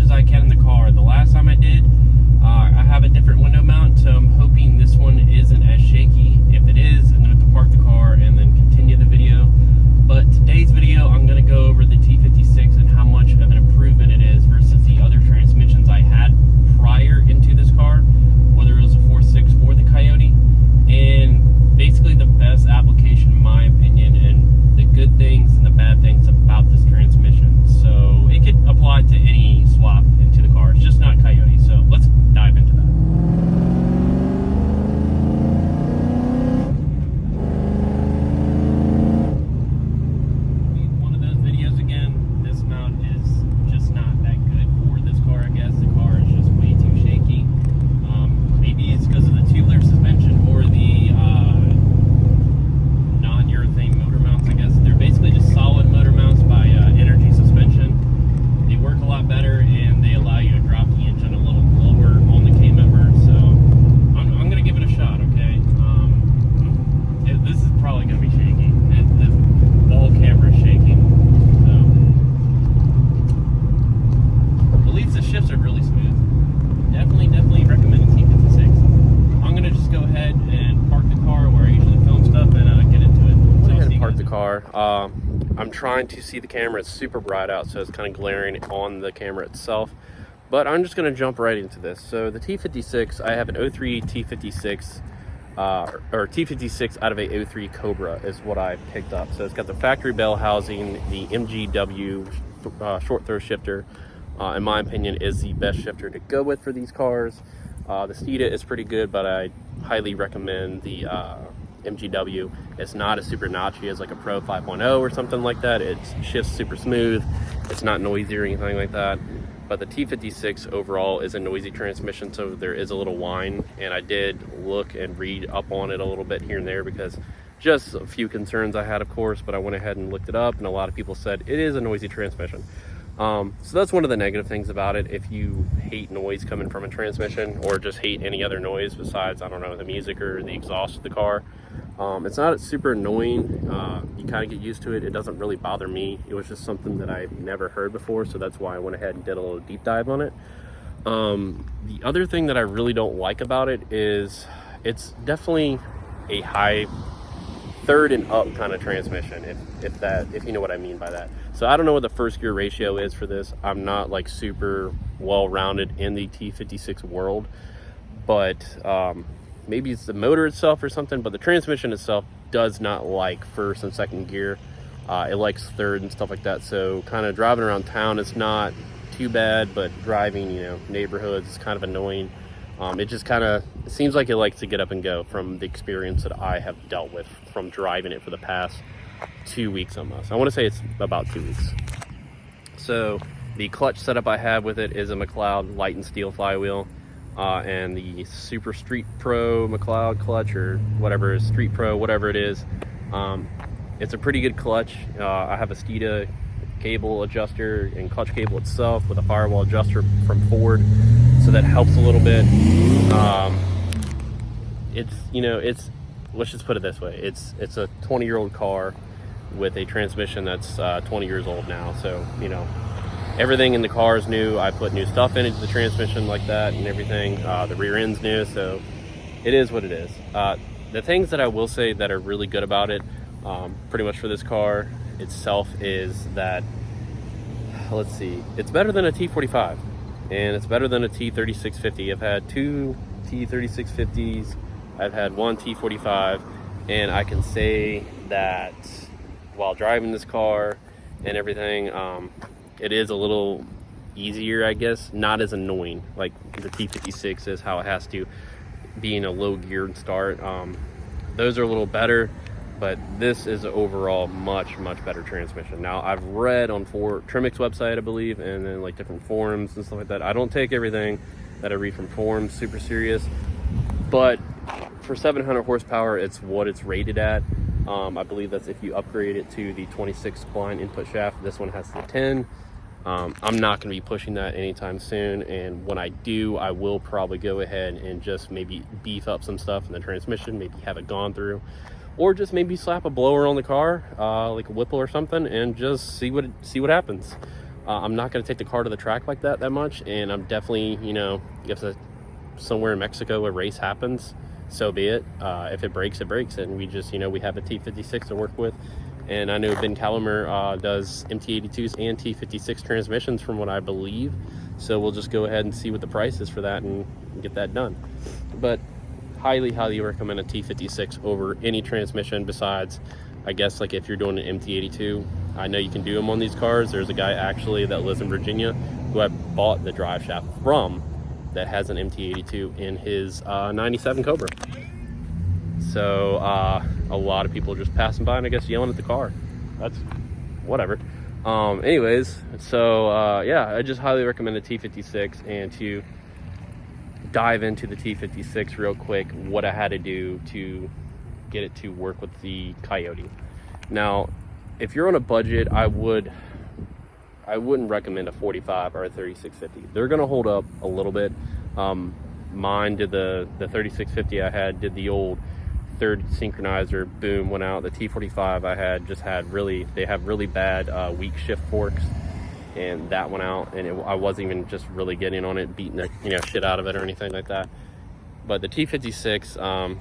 as I can in the car. The last time I did, I have a different window mount, so I'm hoping this one isn't as shaky. If it is, I'm going to have to park the car and then continue the video. But today's video, I'm going to go over the T56 and how much of an improvement it is versus the other transmissions I had prior into this car, whether it was a 4.6 or the Coyote, and basically the best application in my opinion, and the good things and the bad things about this transmission. So it could apply to any swap into the car. It's just not Coyote. So let's dive into that. One of those videos again. This mount is just not that good for this car, I guess. The car is just way too shaky. Maybe it's because of the tubular suspension or the non-urethane motor mounts, I guess. They're basically just solid motor mounts by Energy Suspension. They work a lot better and they allow you to drop the engine a little lower on the K-member. So I'm going to give it a shot, okay? This is probably going to be shaky. The whole camera is shaking. So at least the shifts are really smooth. Definitely recommend the T56. I'm going to just go ahead and park the car where I usually film stuff and get into it. I'm going to park the car. I'm trying to see the camera. It's super bright out, so it's kind of glaring on the camera itself. But I'm just going to jump right into this. So the T56, I have an 03 T56, or T56 out of a 03 Cobra is what I picked up. So it's got the factory bell housing, the MGW short throw shifter. In my opinion, is the best shifter to go with for these cars. The Steeda is pretty good, but I highly recommend the MGW. It's not as super notchy as like a Pro 5.0 or something like that. It shifts super smooth. It's not noisy or anything like that. But the T56 overall is a noisy transmission, so there is a little whine. And I did look and read up on it a little bit here and there because just a few concerns I had, of course, but I went ahead and looked it up, and a lot of people said it is a noisy transmission. So that's one of the negative things about it. If you hate noise coming from a transmission or just hate any other noise besides, I don't know, the music or the exhaust of the car, it's not super annoying. You kind of get used to it. It doesn't really bother me. It was just something that I've never heard before, so that's why I went ahead and did a little deep dive on it. The other thing that I really don't like about it is it's definitely a high third and up kind of transmission, if you know what I mean by that. So I don't know what the first gear ratio is for this. I'm not like super well rounded in the T56 world, but maybe it's the motor itself or something, but the transmission itself does not like first and second gear. It likes third and stuff like that. So kind of driving around town, it's not too bad, but driving, neighborhoods is kind of annoying. It just kind of seems like it likes to get up and go from the experience that I have dealt with from driving it for the past 2 weeks almost. I want to say it's about 2 weeks. So the clutch setup I have with it is a McLeod light and steel flywheel, and the Super Street Pro McLeod clutch, or whatever, Street Pro, whatever it is. It's a pretty good clutch. I have a Steeda cable adjuster and clutch cable itself with a firewall adjuster from Ford, so that helps a little bit. It's let's just put it this way, it's a 20-year-old car with a transmission that's 20 years old now. So everything in the car is new. I put new stuff into the transmission like that and everything. The rear end's new, so it is what it is. The things that I will say that are really good about it, pretty much for this car itself, is that, let's see, it's better than a T45 and it's better than a T3650. I've had two T3650s, I've had one T45, and I can say that while driving this car and everything, it is a little easier, I guess, not as annoying like the T56 is, how it has to be in a low geared start. Those are a little better, but this is overall much better transmission. Now, I've read on Trimix website, I believe, and then like different forums and stuff like that. I don't take everything that I read from forums super serious, but for 700 horsepower, it's what it's rated at. I believe that's if you upgrade it to the 26 spline input shaft. This one has the 10. I'm not going to be pushing that anytime soon, and when I do, I will probably go ahead and just maybe beef up some stuff in the transmission, maybe have it gone through, or just maybe slap a blower on the car, like a Whipple or something, and just see what happens. I'm not going to take the car to the track like that much, and I'm definitely, you know, if somewhere in Mexico a race happens, so be it. If it breaks, it breaks, and we just, you know, we have a T56 to work with. And I know Ben Calamer does MT82s and T56 transmissions from what I believe. So we'll just go ahead and see what the price is for that and get that done. But highly, highly recommend a T56 over any transmission besides, I guess, like if you're doing an MT82. I know you can do them on these cars. There's a guy actually that lives in Virginia who I bought the drive shaft from that has an MT82 in his 97 Cobra. So a lot of people just passing by and I guess yelling at the car. That's whatever. Anyways, so yeah, I just highly recommend the T56. And to dive into the T56 real quick, what I had to do to get it to work with the Coyote. Now, if you're on a budget, I wouldn't recommend a 45 or a 3650. They're gonna hold up a little bit. Mine did the 3650 I had did the old third synchronizer, boom, went out. The T45 I had they have really bad weak shift forks, and that went out, and I wasn't even just really getting on it, beating the, you know, shit out of it or anything like that. But the T56,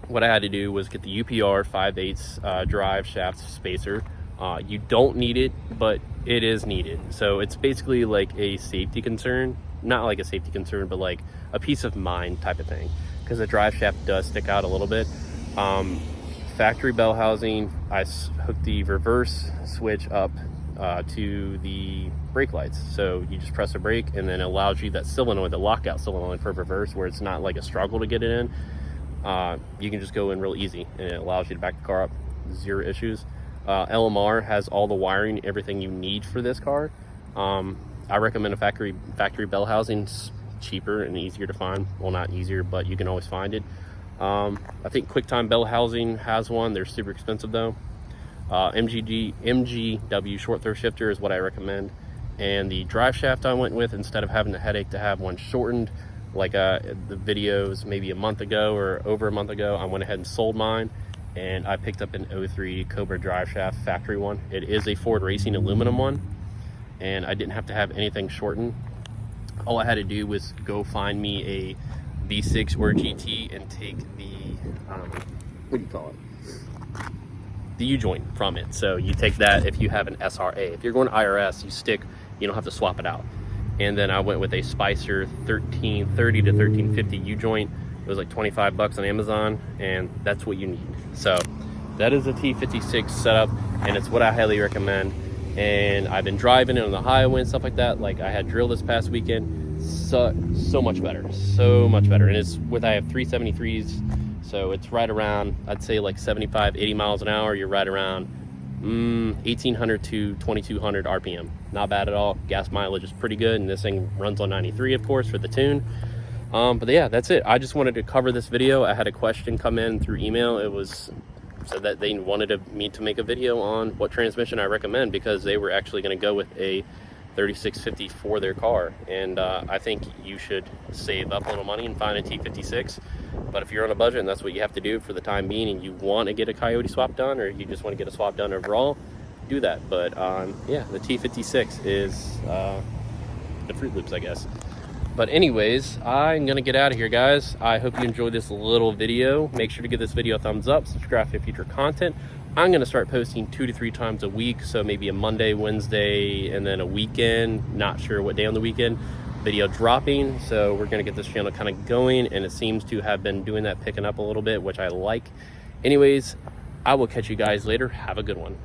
what I had to do was get the UPR 5/8 drive shaft spacer. You don't need it, but it is needed. So it's basically like a safety concern, not like a safety concern, but like a peace of mind type of thing, because the drive shaft does stick out a little bit. Factory bell housing, I hooked the reverse switch up to the brake lights. So you just press a brake and then it allows you that solenoid, the lockout solenoid for reverse, where it's not like a struggle to get it in. You can just go in real easy and it allows you to back the car up, zero issues. LMR has all the wiring, everything you need for this car. I recommend a factory bell housing. It's cheaper and easier to find. Well, not easier, but you can always find it. I think QuickTime bell housing has one. They're super expensive though. MGW short throw shifter is what I recommend. And the drive shaft I went with, instead of having the headache to have one shortened, like the videos maybe a month ago or over a month ago, I went ahead and sold mine, and I picked up an 03 Cobra drive shaft factory one. It is a Ford Racing aluminum one, and I didn't have to have anything shortened. All I had to do was go find me a V6 or GT and take the what do you call it, the U-joint from it. So you take that if you have an SRA. If you're going to IRS, you don't have to swap it out. And then I went with a Spicer 1330 to 1350 U-joint. It was like 25 bucks on Amazon, and that's what you need. So that is a T56 setup, and it's what I highly recommend. And I've been driving it on the highway and stuff like that. Like I had drill this past weekend, so much better, so much better. And it's with, I have 373s, so it's right around, I'd say like 75, 80 miles an hour. You're right around 1800 to 2200 RPM. Not bad at all. Gas mileage is pretty good, and this thing runs on 93, of course, for the tune. But yeah, that's it. I just wanted to cover this video. I had a question come in through email. It was said that they wanted me to make a video on what transmission I recommend, because they were actually going to go with a 3650 for their car. And I think you should save up a little money and find a T56. But if you're on a budget and that's what you have to do for the time being, and you want to get a Coyote swap done, or you just want to get a swap done overall, do that. But yeah, the T56 is the Fruit Loops, I guess. But anyways, I'm gonna get out of here, guys. I hope you enjoyed this little video. Make sure to give this video a thumbs up, subscribe for future content. I'm gonna start posting 2 to 3 times a week, so maybe a Monday, Wednesday, and then a weekend. Not sure what day on the weekend video dropping. So we're gonna get this channel kind of going, and it seems to have been doing that, picking up a little bit, which I like. Anyways, I will catch you guys later. Have a good one.